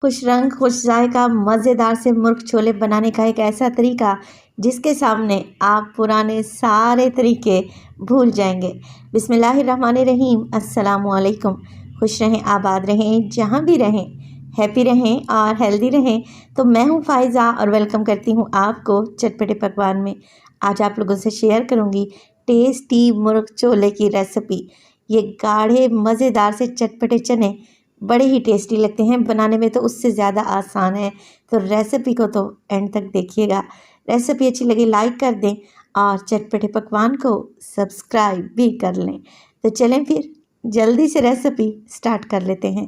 खुश रंग खुश जायका मज़ेदार से मुर्ग छोले बनाने का एक ऐसा तरीका जिसके सामने आप पुराने सारे तरीके भूल जाएंगे। बिस्मिल्लाहिर्रहमानिर्रहीम, अस्सलामु अलैकुम। खुश रहें, आबाद रहें, जहाँ भी रहें, हैप्पी रहें और हेल्दी रहें। तो मैं हूँ फ़ाइज़ा और वेलकम करती हूँ आपको चटपटे पकवान में। आज आप लोगों से शेयर करूँगी टेस्टी मुर्ग छोले की रेसिपी। ये गाढ़े मज़ेदार से चटपटे चने बड़े ही टेस्टी लगते हैं, बनाने में तो उससे ज़्यादा आसान है। तो रेसिपी को तो एंड तक देखिएगा। रेसिपी अच्छी लगी लाइक कर दें और चटपटे पकवान को सब्सक्राइब भी कर लें। तो चलें फिर जल्दी से रेसिपी स्टार्ट कर लेते हैं।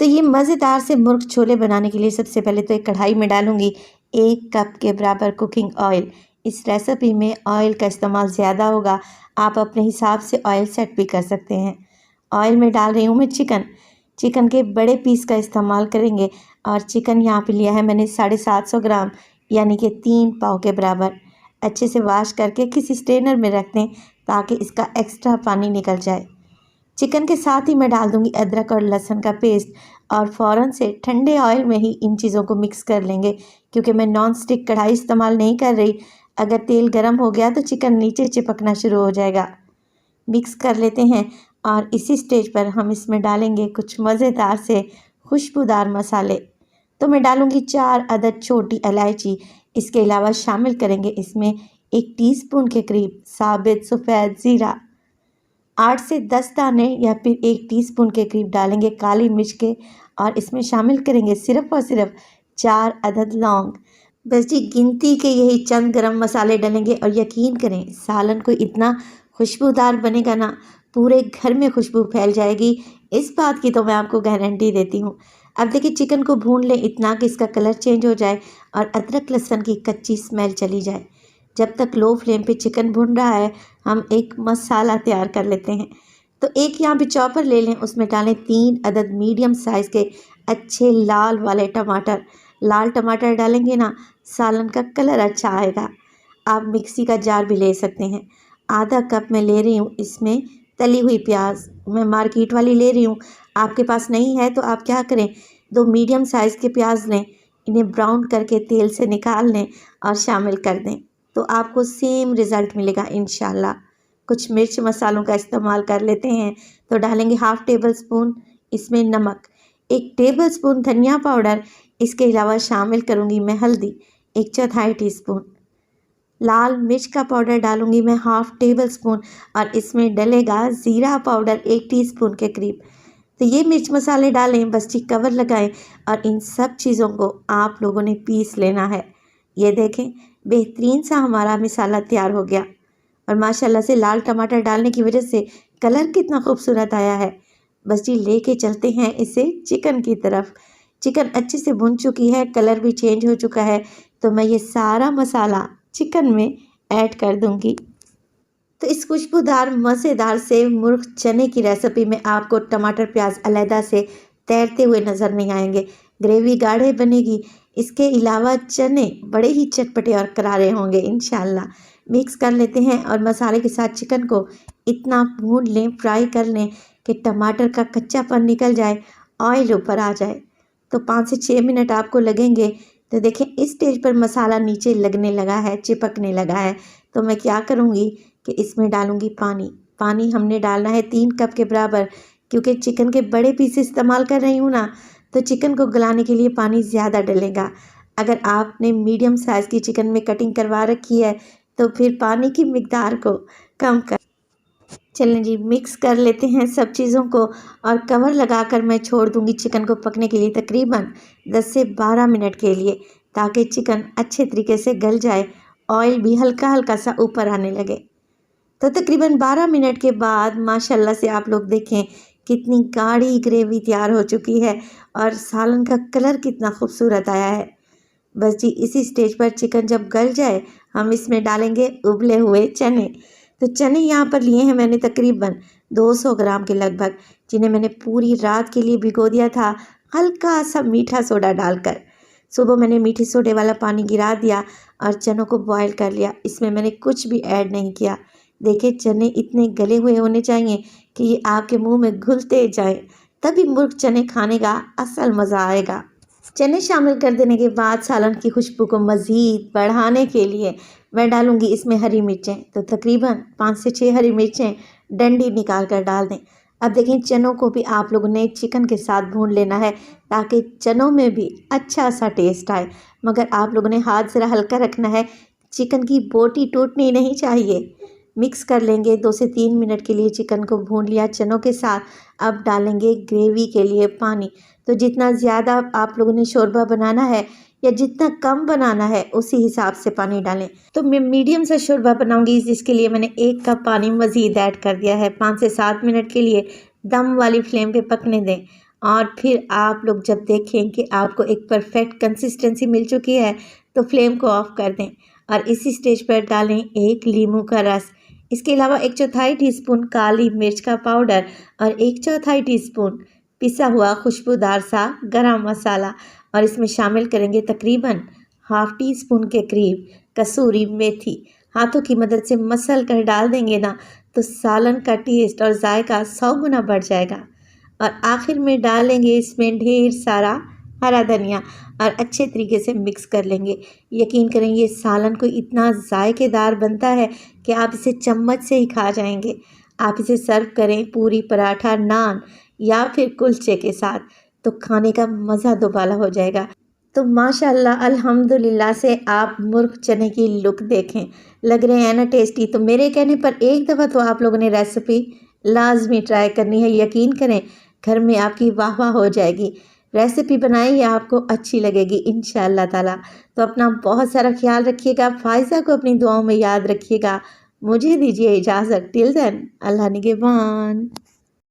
तो ये मज़ेदार से मुर्ग छोले बनाने के लिए सबसे पहले तो एक कढ़ाई में डालूंगी 1 कप के बराबर कुकिंग ऑयल। इस रेसिपी में ऑयल का इस्तेमाल ज़्यादा होगा, आप अपने हिसाब से ऑयल सेट भी कर सकते हैं। ऑयल में डाल रही हूँ मैं चिकन के बड़े पीस का इस्तेमाल करेंगे और चिकन यहाँ पे लिया है मैंने 750 ग्राम, यानी कि 3 पाव के बराबर। अच्छे से वॉश करके किसी स्ट्रेनर में रख दें ताकि इसका एक्स्ट्रा पानी निकल जाए। चिकन के साथ ही मैं डाल दूंगी अदरक और लहसुन का पेस्ट और फ़ौरन से ठंडे ऑयल में ही इन चीज़ों को मिक्स कर लेंगे, क्योंकि मैं नॉन स्टिक कढ़ाई इस्तेमाल नहीं कर रही। अगर तेल गर्म हो गया तो चिकन नीचे चिपकना शुरू हो जाएगा। मिक्स कर लेते हैं और इसी स्टेज पर हम इसमें डालेंगे कुछ मज़ेदार से खुशबूदार मसाले। तो मैं डालूंगी 4 अदद छोटी इलायची। इसके अलावा शामिल करेंगे इसमें 1 टीस्पून के करीब साबित सफ़ेद ज़ीरा, 8 से 10 दाने या फिर 1 टीस्पून के करीब डालेंगे काली मिर्च के, और इसमें शामिल करेंगे सिर्फ़ और सिर्फ 4 अदद लौंग। बस जी गिनती के यही चंद गरम मसाले डालेंगे और यकीन करें सालन को इतना खुशबूदार बनेगा ना, पूरे घर में खुशबू फैल जाएगी। इस बात की तो मैं आपको गारंटी देती हूँ। अब देखिए चिकन को भून लें इतना कि इसका कलर चेंज हो जाए और अदरक लहसुन की कच्ची स्मेल चली जाए। जब तक लो फ्लेम पे चिकन भून रहा है हम एक मसाला तैयार कर लेते हैं। तो एक यहाँ पे चॉपर ले लें, उसमें डालें 3 अदद मीडियम साइज़ के अच्छे लाल वाले टमाटर। लाल टमाटर डालेंगे ना, सालन का कलर अच्छा आएगा। आप मिक्सी का जार भी ले सकते हैं। आधा कप मैं ले रही हूँ इसमें तली हुई प्याज, मैं मार्केट वाली ले रही हूँ। आपके पास नहीं है तो आप क्या करें, 2 मीडियम साइज़ के प्याज लें, इन्हें ब्राउन करके तेल से निकाल लें और शामिल कर दें, तो आपको सेम रिज़ल्ट मिलेगा इंशाल्लाह। कुछ मिर्च मसालों का इस्तेमाल कर लेते हैं। तो डालेंगे 1/2 टेबल स्पून इसमें नमक, 1 टेबल स्पून धनिया पाउडर। इसके अलावा शामिल करूँगी मैं हल्दी 1/4 टीस्पून, लाल मिर्च का पाउडर डालूंगी मैं 1/2 टेबल स्पून, और इसमें डलेगा ज़ीरा पाउडर 1 टीस्पून के करीब। तो ये मिर्च मसाले डालें, बस जी कवर लगाएं और इन सब चीज़ों को आप लोगों ने पीस लेना है। ये देखें बेहतरीन सा हमारा मसाला तैयार हो गया और माशाल्लाह से लाल टमाटर डालने की वजह से कलर कितना खूबसूरत आया है। बस जी लेके चलते हैं इसे चिकन की तरफ। चिकन अच्छे से भुन चुकी है, कलर भी चेंज हो चुका है। तो मैं ये सारा मसाला चिकन में ऐड कर दूंगी। तो इस खुशबूदार मज़ेदार से मुर्ग चने की रेसिपी में आपको टमाटर प्याज अलहदा से तैरते हुए नज़र नहीं आएंगे। ग्रेवी गाढ़े बनेगी। इसके अलावा चने बड़े ही चटपटे और करारे होंगे इंशाल्लाह। मिक्स कर लेते हैं और मसाले के साथ चिकन को इतना भून लें, फ्राई कर लें कि टमाटर का कच्चापन निकल जाए, ऑयल ऊपर आ जाए। तो 5 से 6 मिनट आपको लगेंगे। तो देखें इस स्टेज पर मसाला नीचे लगने लगा है, चिपकने लगा है। तो मैं क्या करूँगी कि इसमें डालूँगी पानी। पानी हमने डालना है 3 कप के बराबर, क्योंकि चिकन के बड़े पीस इस्तेमाल कर रही हूँ ना, तो चिकन को गलाने के लिए पानी ज़्यादा डलेगा। अगर आपने मीडियम साइज़ की चिकन में कटिंग करवा रखी है तो फिर पानी की मिकदार को कम कर। चलें जी मिक्स कर लेते हैं सब चीज़ों को और कवर लगाकर मैं छोड़ दूंगी चिकन को पकने के लिए तकरीबन 10 से 12 मिनट के लिए, ताकि चिकन अच्छे तरीके से गल जाए, ऑयल भी हल्का हल्का सा ऊपर आने लगे। तो तकरीबन 12 मिनट के बाद माशाल्लाह से आप लोग देखें कितनी गाढ़ी ग्रेवी तैयार हो चुकी है और सालन का कलर कितना खूबसूरत आया है। बस जी इसी स्टेज पर चिकन जब गल जाए हम इसमें डालेंगे उबले हुए चने। तो चने यहाँ पर लिए हैं मैंने तकरीबन 200 ग्राम के लगभग, जिन्हें मैंने पूरी रात के लिए भिगो दिया था हल्का सा मीठा सोडा डालकर। सुबह मैंने मीठे सोडे वाला पानी गिरा दिया और चनों को बॉईल कर लिया। इसमें मैंने कुछ भी ऐड नहीं किया। देखिए चने इतने गले हुए होने चाहिए कि ये आपके मुंह में घुलते जाएं, तभी मुर्ग चने खाने का असल मज़ा आएगा। चने शामिल कर देने के बाद सालन की खुशबू को मज़ीद बढ़ाने के लिए मैं डालूंगी इसमें हरी मिर्चें। तो तकरीबन 5 से 6 हरी मिर्चें डंडी निकाल कर डाल दें। अब देखें, चनों को भी आप लोगों ने चिकन के साथ भून लेना है ताकि चनों में भी अच्छा सा टेस्ट आए, मगर आप लोगों ने हाथ ज़रा हल्का रखना है, चिकन की बोटी टूटनी नहीं चाहिए। मिक्स कर लेंगे। 2 से 3 मिनट के लिए चिकन को भून लिया चनों के साथ। अब डालेंगे ग्रेवी के लिए पानी। तो जितना ज़्यादा आप लोगों ने शोरबा बनाना है या जितना कम बनाना है उसी हिसाब से पानी डालें। तो मैं मीडियम सा शोरबा बनाऊंगी, जिसके लिए मैंने 1 कप पानी मज़ीद ऐड कर दिया है। 5 से 7 मिनट के लिए दम वाली फ्लेम पे पकने दें और फिर आप लोग जब देखें कि आपको एक परफेक्ट कंसिस्टेंसी मिल चुकी है तो फ्लेम को ऑफ कर दें और इसी स्टेज पर डालें 1 नींबू का रस। इसके अलावा 1/4 टीस्पून काली मिर्च का पाउडर और 1/4 टीस्पून पिसा हुआ खुशबूदार सा गरम मसाला, और इसमें शामिल करेंगे तकरीबन ½ टीस्पून के करीब कसूरी मेथी। हाथों की मदद से मसल कर डाल देंगे ना तो सालन का टेस्ट और जायका 100 गुना बढ़ जाएगा। और आखिर में डालेंगे इसमें ढेर सारा हरा धनिया और अच्छे तरीके से मिक्स कर लेंगे। यकीन करें, ये सालन को इतना जायकेदार बनता है कि आप इसे चम्मच से ही खा जाएंगे। आप इसे सर्व करें पूरी, पराठा, नान या फिर कुलचे के साथ, तो खाने का मज़ा दोबाला हो जाएगा। तो माशाल्लाह अल्हम्दुलिल्लाह से आप मुर्ग चने की लुक देखें, लग रहे हैं ना टेस्टी। तो मेरे कहने पर एक दफ़ा तो आप लोगों ने रेसिपी लाजमी ट्राई करनी है। यकीन करें, घर में आपकी वाह वाह हो जाएगी। रेसिपी बनाएं, ये आपको अच्छी लगेगी इंशाअल्लाह ताला। तो अपना बहुत सारा ख्याल रखिएगा। फ़ायज़ा को अपनी दुआओं में याद रखिएगा। मुझे दीजिए इजाज़त। टिल देन, अल्लाह निगहबान।